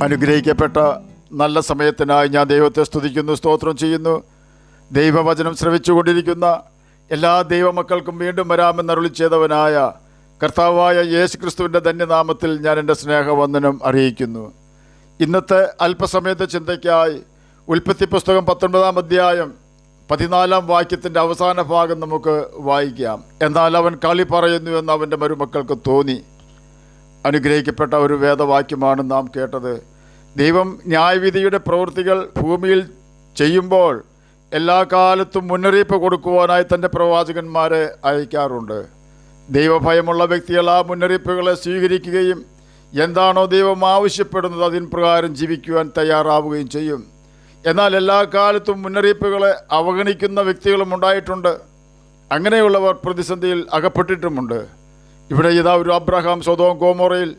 അനുഗ്രഹിക്കപ്പെട്ട നല്ല സമയത്തിനായി ഞാൻ ദൈവത്തെ സ്തുതിക്കുന്നു, സ്തോത്രം ചെയ്യുന്നു. ദൈവവചനം ശ്രവിച്ചുകൊണ്ടിരിക്കുന്ന എല്ലാ ദൈവമക്കൾക്കും വീണ്ടും വരാമെന്നരുളി ചെയ്തവനായ കർത്താവായ യേശു ക്രിസ്തുവിൻ്റെ ധന്യനാമത്തിൽ ഞാൻ എൻ്റെ സ്നേഹവന്ദനം അറിയിക്കുന്നു. ഇന്നത്തെ അല്പസമയത്തെ ചിന്തയ്ക്കായി ഉൽപ്പത്തി പുസ്തകം 19-ാം അധ്യായം 14-ാം വാക്യത്തിൻ്റെ അവസാന ഭാഗം നമുക്ക് വായിക്കാം. എന്നാൽ അവൻ കളി പറയുന്നു എന്ന് അവൻ്റെ മരുമക്കൾക്ക് തോന്നി. അനുഗ്രഹിക്കപ്പെട്ട ഒരു വേദവാക്യമാണ് നാം കേട്ടത്. ദൈവം ന്യായവിധിയുടെ പ്രവൃത്തികൾ ഭൂമിയിൽ ചെയ്യുമ്പോൾ എല്ലാ കാലത്തും മുന്നറിയിപ്പ് കൊടുക്കുവാനായി തൻ്റെ പ്രവാചകന്മാരെ അയക്കാറുണ്ട്. ദൈവഭയമുള്ള വ്യക്തികൾ ആ മുന്നറിയിപ്പുകളെ സ്വീകരിക്കുകയും എന്താണോ ദൈവം ആവശ്യപ്പെടുന്നത് അതിന് പ്രകാരം ജീവിക്കുവാൻ തയ്യാറാവുകയും ചെയ്യും. എന്നാൽ എല്ലാ കാലത്തും മുന്നറിയിപ്പുകളെ അവഗണിക്കുന്ന വ്യക്തികളും ഉണ്ടായിട്ടുണ്ട്. അങ്ങനെയുള്ളവർ പ്രതിസന്ധിയിൽ അകപ്പെട്ടിട്ടുമുണ്ട്. ഇവിടെ ഇതാ ഒരു അബ്രഹാം സൊദോം ഗൊമോറയിൽ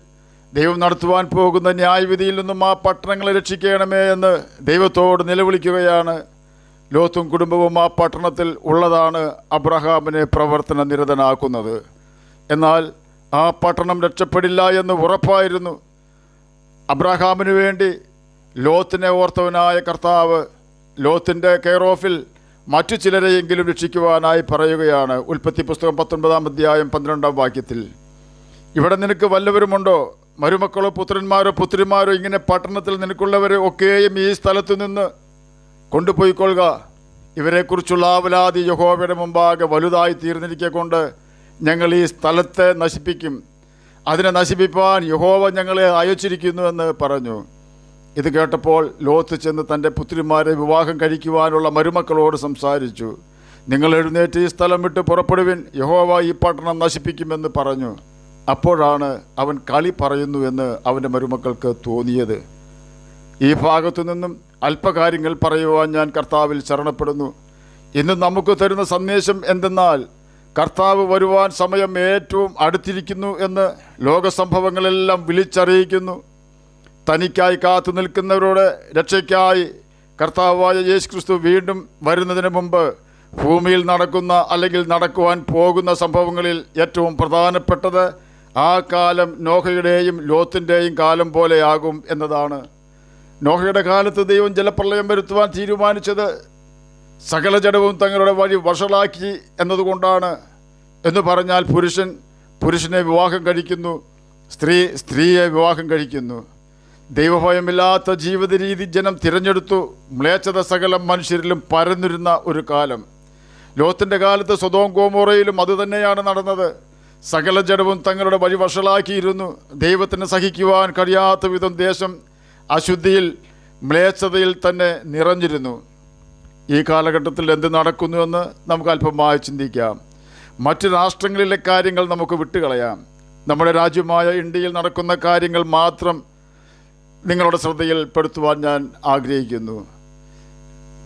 ദൈവം നടത്തുവാൻ പോകുന്ന ന്യായവിധിയിൽ നിന്നും ആ പട്ടണങ്ങളെ രക്ഷിക്കണമേ എന്ന് ദൈവത്തോട് നിലവിളിക്കുകയാണ്. ലോത്തും കുടുംബവും ആ പട്ടണത്തിൽ ഉള്ളതാണ് അബ്രഹാമിനെ പ്രവർത്തന നിരതനാക്കുന്നത്. എന്നാൽ ആ പട്ടണം രക്ഷപ്പെടില്ല എന്ന് ഉറപ്പായിരുന്നു. അബ്രഹാമിന് വേണ്ടി ലോത്തിനെ ഓർത്തവനായ കർത്താവ് ലോത്തിൻ്റെ കെയർ ഓഫിൽ മറ്റു ചിലരെയെങ്കിലും രക്ഷിക്കുവാനായി പറയുകയാണ്. ഉൽപ്പത്തി പുസ്തകം 19-ാം അധ്യായം 12-ാം വാക്യത്തിൽ, ഇവിടെ നിനക്ക് വല്ലവരുമുണ്ടോ, മരുമക്കളോ പുത്രന്മാരോ പുത്രിമാരോ, ഇങ്ങനെ പട്ടണത്തിൽ നിനക്കുള്ളവരെ ഒക്കെയും ഈ സ്ഥലത്തു നിന്ന് കൊണ്ടുപോയിക്കൊള്ളുക. ഇവരെക്കുറിച്ചുള്ള ആവലാതി യഹോവയുടെ മുമ്പാകെ വലുതായി തീർന്നിരിക്കൊണ്ട് ഞങ്ങൾ ഈ സ്ഥലത്തെ നശിപ്പിക്കും. അതിനെ നശിപ്പിപ്പാൻ യഹോവ ഞങ്ങളെ അയച്ചിരിക്കുന്നു എന്ന് പറഞ്ഞു. ഇത് കേട്ടപ്പോൾ ലോത്ത് ചെന്ന് തൻ്റെ പുത്രിമാരെ വിവാഹം കഴിക്കുവാനുള്ള മരുമക്കളോട് സംസാരിച്ചു. നിങ്ങൾ എഴുന്നേറ്റ് ഈ സ്ഥലം വിട്ട് പുറപ്പെടുവിൻ, യഹോവ ഈ പട്ടണം നശിപ്പിക്കുമെന്ന് പറഞ്ഞു. അപ്പോഴാണ് അവൻ കളി പറയുന്നു എന്ന് അവൻ്റെ മരുമക്കൾക്ക് തോന്നിയത്. ഈ ഭാഗത്തു നിന്നും അല്പകാര്യങ്ങൾ പറയുവാൻ ഞാൻ കർത്താവിൽ ശരണപ്പെടുന്നു. ഇന്ന് നമുക്ക് തരുന്ന സന്ദേശം എന്തെന്നാൽ, കർത്താവ് വരുവാൻ സമയം ഏറ്റവും അടുത്തിരിക്കുന്നു എന്ന് ലോകസംഭവങ്ങളെല്ലാം വിളിച്ചറിയിക്കുന്നു. തനിക്കായി കാത്തു നിൽക്കുന്നവരുടെ രക്ഷയ്ക്കായി കർത്താവായ യേശു ക്രിസ്തു വീണ്ടും വരുന്നതിന് മുമ്പ് ഭൂമിയിൽ നടക്കുന്ന അല്ലെങ്കിൽ നടക്കുവാൻ പോകുന്ന സംഭവങ്ങളിൽ ഏറ്റവും പ്രധാനപ്പെട്ടത് ആ കാലം നോഹയുടെയും ലോത്തിൻ്റെയും കാലം പോലെയാകും എന്നതാണ്. നോഹയുടെ കാലത്ത് ദൈവം ജലപ്രളയം വരുത്തുവാൻ തീരുമാനിച്ചത് സകല ജഡവും തങ്ങളുടെ വഴി വഷളാക്കി എന്നതുകൊണ്ടാണ്. എന്ന് പറഞ്ഞാൽ പുരുഷനെ വിവാഹം കഴിക്കുന്നു, സ്ത്രീയെ വിവാഹം കഴിക്കുന്നു. ദൈവഭയമില്ലാത്ത ജീവിത രീതി ജനം തിരഞ്ഞെടുത്തു. മ്ലേച്ഛത സകലം മനുഷ്യരിലും പരന്നിരുന്ന ഒരു കാലം. ലോത്തിൻ്റെ കാലത്ത് സൊദോം ഗൊമോറയിലും അതുതന്നെയാണ് നടന്നത്. സകല ജഡവും തങ്ങളുടെ വഴി വഷളാക്കിയിരുന്നു. ദൈവത്തിന് സഹിക്കുവാൻ കഴിയാത്ത വിധം ദേശം അശുദ്ധിയിൽ മ്ലേച്ഛതയിൽ തന്നെ നിറഞ്ഞിരുന്നു. ഈ കാലഘട്ടത്തിൽ എന്ത് നടക്കുന്നുവെന്ന് നമുക്ക് അല്പമായി ചിന്തിക്കാം. മറ്റ് രാഷ്ട്രങ്ങളിലെ കാര്യങ്ങൾ നമുക്ക് വിട്ടുകളയാം. നമ്മുടെ രാജ്യമായ ഇന്ത്യയിൽ നടക്കുന്ന കാര്യങ്ങൾ മാത്രം നിങ്ങളുടെ ശ്രദ്ധയിൽപ്പെടുത്തുവാൻ ഞാൻ ആഗ്രഹിക്കുന്നു.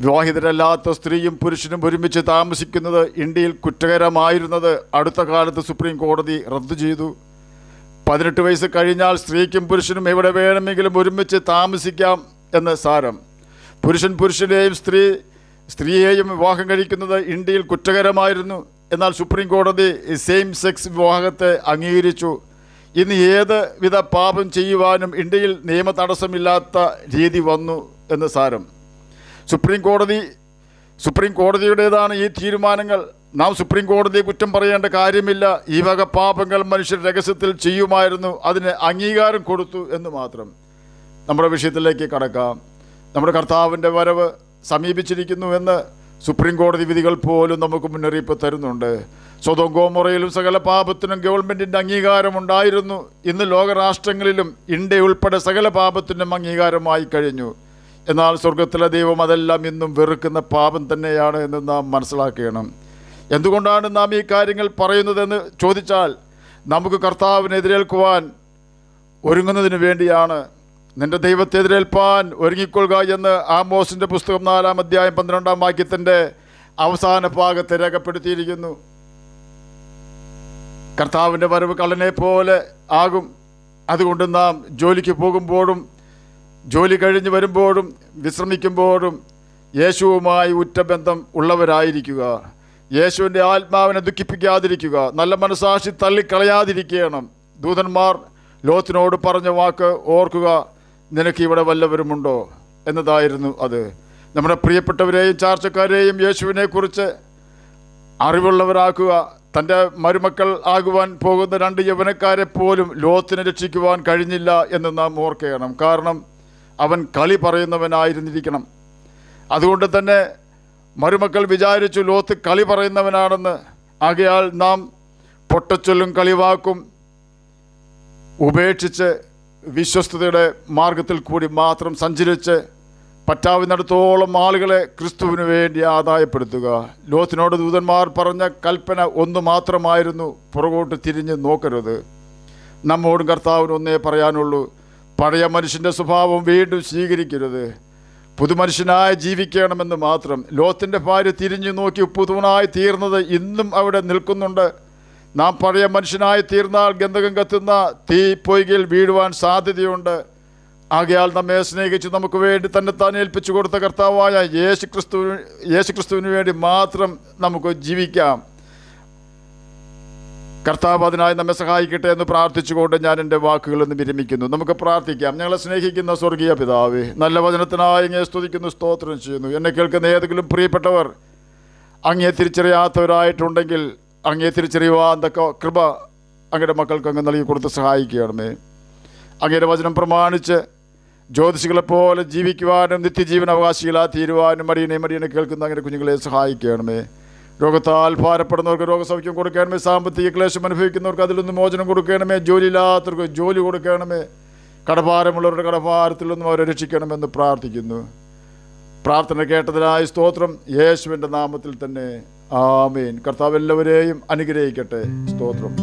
വിവാഹിതരല്ലാത്ത സ്ത്രീയും പുരുഷനും ഒരുമിച്ച് താമസിക്കുന്നത് ഇന്ത്യയിൽ കുറ്റകരമായിരുന്നത് അടുത്ത കാലത്ത് സുപ്രീം കോടതി റദ്ദു ചെയ്തു. 18 വയസ്സ് കഴിഞ്ഞാൽ സ്ത്രീക്കും പുരുഷനും എവിടെ വേണമെങ്കിലും ഒരുമിച്ച് താമസിക്കാം എന്ന് സാരം. പുരുഷനെയും സ്ത്രീയെയും വിവാഹം കഴിക്കുന്നത് ഇന്ത്യയിൽ കുറ്റകരമായിരുന്നു. എന്നാൽ സുപ്രീം കോടതി സെയിം സെക്സ് വിവാഹത്തെ അംഗീകരിച്ചു. ഇന്ന് ഏത് വിധ പാപം ചെയ്യുവാനും ഇന്ത്യയിൽ നിയമ തടസ്സമില്ലാത്ത രീതി വന്നു എന്ന് സാരം. സുപ്രീം കോടതിയുടേതാണ് ഈ തീരുമാനങ്ങൾ. നാം സുപ്രീം കോടതിയെ കുറ്റം പറയേണ്ട കാര്യമില്ല. ഈ വക പാപങ്ങൾ മനുഷ്യർ രഹസ്യത്തിൽ ചെയ്യുമായിരുന്നു, അതിന് അംഗീകാരം കൊടുത്തു എന്ന് മാത്രം. നമ്മുടെ വിഷയത്തിലേക്ക് കടക്കാം. നമ്മുടെ കർത്താവിൻ്റെ വരവ് സമീപിച്ചിരിക്കുന്നു എന്ന് സുപ്രീം കോടതി വിധികൾ പോലും നമുക്ക് മുന്നറിയിപ്പ് തരുന്നുണ്ട്. സൊദോം ഗൊമോറയിലും സകല പാപത്തിനും ഗവൺമെൻറ്റിൻ്റെ അംഗീകാരമുണ്ടായിരുന്നു. ഇന്ന് ലോകരാഷ്ട്രങ്ങളിലും ഇന്ത്യ ഉൾപ്പെടെ സകല പാപത്തിനും അംഗീകാരമായി കഴിഞ്ഞു. എന്നാൽ സ്വർഗത്തിലെ ദൈവം അതെല്ലാം ഇന്നും വെറുക്കുന്ന പാപം തന്നെയാണ് എന്ന് നാം മനസ്സിലാക്കണം. എന്തുകൊണ്ടാണ് നാം ഈ കാര്യങ്ങൾ പറയുന്നതെന്ന് ചോദിച്ചാൽ, നമുക്ക് കർത്താവിനെ എതിരേൽക്കുവാൻ ഒരുങ്ങുന്നതിന് വേണ്ടിയാണ്. നിന്റെ ദൈവത്തെ എതിരേൽപ്പാൻ ഒരുങ്ങിക്കൊള്ളുക എന്ന് ആമോസിൻ്റെ പുസ്തകം 4-ാം അധ്യായം 12-ാം വാക്യത്തിൻ്റെ അവസാന ഭാഗത്ത് രേഖപ്പെടുത്തിയിരിക്കുന്നു. കർത്താവിൻ്റെ വരവ് കള്ളനെ പോലെ ആകും. അതുകൊണ്ട് നാം ജോലിക്ക് പോകുമ്പോഴും ജോലി കഴിഞ്ഞ് വരുമ്പോഴും വിശ്രമിക്കുമ്പോഴും യേശുവുമായി ഉറ്റബന്ധം ഉള്ളവരായിരിക്കുക. യേശുവിൻ്റെ ആത്മാവിനെ ദുഃഖിപ്പിക്കാതിരിക്കുക. നല്ല മനസാക്ഷി തള്ളിക്കളയാതിരിക്കണം. ദൂതന്മാർ ലോത്തിനോട് പറഞ്ഞ വാക്ക് ഓർക്കുക, നിനക്ക് ഇവിടെ വല്ലവരുമുണ്ടോ എന്നതായിരുന്നു അത്. നമ്മുടെ പ്രിയപ്പെട്ടവരെയും ചാർച്ചക്കാരെയും യേശുവിനെക്കുറിച്ച് അറിവുള്ളവരാക്കുക. തൻ്റെ മരുമക്കൾ ആകുവാൻ പോകുന്ന 2 യൗവനക്കാരെ പോലും ലോത്തിനെ രക്ഷിക്കുവാൻ കഴിഞ്ഞില്ല എന്ന് നാം ഓർക്കണം. കാരണം അവൻ കളി പറയുന്നവനായിരുന്നിരിക്കണം. അതുകൊണ്ട് തന്നെ മരുമക്കൾ വിചാരിച്ചു ലോത്ത് കളി പറയുന്നവനാണെന്ന്. ആകയാൽ നാം പൊട്ടച്ചൊല്ലും കളിവാക്കും ഉപേക്ഷിച്ച് വിശ്വസ്തയുടെ മാർഗത്തിൽ കൂടി മാത്രം സഞ്ചരിച്ച് പറ്റാവുന്നിടത്തോളം ആളുകളെ ക്രിസ്തുവിന് വേണ്ടി ആദായപ്പെടുത്തുക. ലോത്തിനോട് ദൂതന്മാർ പറഞ്ഞ കൽപ്പന ഒന്ന് മാത്രമായിരുന്നു: പുറകോട്ട് തിരിഞ്ഞ് നോക്കരുത്. നമ്മോടും കർത്താവിന് ഒന്നേ പറയാനുള്ളൂ: പഴയ മനുഷ്യൻ്റെ സ്വഭാവം വീണ്ടും സ്വീകരിക്കരുത്, പുതുമനുഷ്യനായി ജീവിക്കണമെന്ന് മാത്രം. ലോത്തിൻ്റെ ഭാര്യ തിരിഞ്ഞു നോക്കി പുതുവനായി തീർന്നത് ഇന്നും അവിടെ നിൽക്കുന്നുണ്ട്. നാം പഴയ മനുഷ്യനായി തീർന്നാൽ ഗന്ധകം കത്തുന്ന തീ പൊയ്കയിൽ വീഴുവാൻ സാധ്യതയുണ്ട്. ആകയാൽ നമ്മെ സ്നേഹിച്ച് നമുക്ക് വേണ്ടി തന്നെ ഏൽപ്പിച്ചു കൊടുത്ത കർത്താവായ യേശുക്രിസ്തുവിന് വേണ്ടി മാത്രം നമുക്ക് ജീവിക്കാം. കർത്താവ് അതിനായി നമ്മെ സഹായിക്കട്ടെ എന്ന് പ്രാർത്ഥിച്ചുകൊണ്ട് ഞാൻ എൻ്റെ വാക്കുകളിൽ നിന്ന് വിരമിക്കുന്നു. നമുക്ക് പ്രാർത്ഥിക്കാം. ഞങ്ങളെ സ്നേഹിക്കുന്ന സ്വർഗീയ പിതാവേ, നല്ല വചനത്തിനായി അങ്ങയെ സ്തുതിക്കുന്നു, സ്തോത്രം ചെയ്യുന്നു. എന്നെ കേൾക്കുന്ന ഏതെങ്കിലും പ്രിയപ്പെട്ടവർ അങ്ങയെ തിരിച്ചറിയാത്തവരായിട്ടുണ്ടെങ്കിൽ അങ്ങയെ തിരിച്ചറിയുവാൻ തക്ക കൃപ അങ്ങയുടെ മക്കൾക്ക് അങ്ങ് നൽകി കൊടുത്ത് സഹായിക്കുകയാണമേ. അങ്ങയുടെ വചനം പ്രമാണിച്ച് ജ്യോതിഷികളെപ്പോലെ ജീവിക്കുവാനും നിത്യജീവൻ അവകാശികളായി തീരുവാനും മടിയനെ കേൾക്കുന്ന അങ്ങയുടെ കുഞ്ഞുങ്ങളെ സഹായിക്കുകയാണമേ. രോഗത്താൽ ഭാരപ്പെടുന്നവർക്ക് രോഗസൗഖ്യം കൊടുക്കണമേ. സാമ്പത്തിക ക്ലേശം അനുഭവിക്കുന്നവർക്ക് അതിൽ നിന്ന് മോചനം കൊടുക്കണമേ. ജോലിയില്ലാത്തവർക്ക് ജോലി കൊടുക്കണമേ. കടഭാരമുള്ളവരുടെ കടഭാരത്തിൽ നിന്നും അവരെ രക്ഷിക്കണമെന്ന് പ്രാർത്ഥിക്കുന്നു. പ്രാർത്ഥന കേട്ടതിനായി സ്തോത്രം. യേശുവിൻ്റെ നാമത്തിൽ തന്നെ ആമേൻ. കർത്താവ് എല്ലാവരെയും അനുഗ്രഹിക്കട്ടെ. സ്തോത്രം.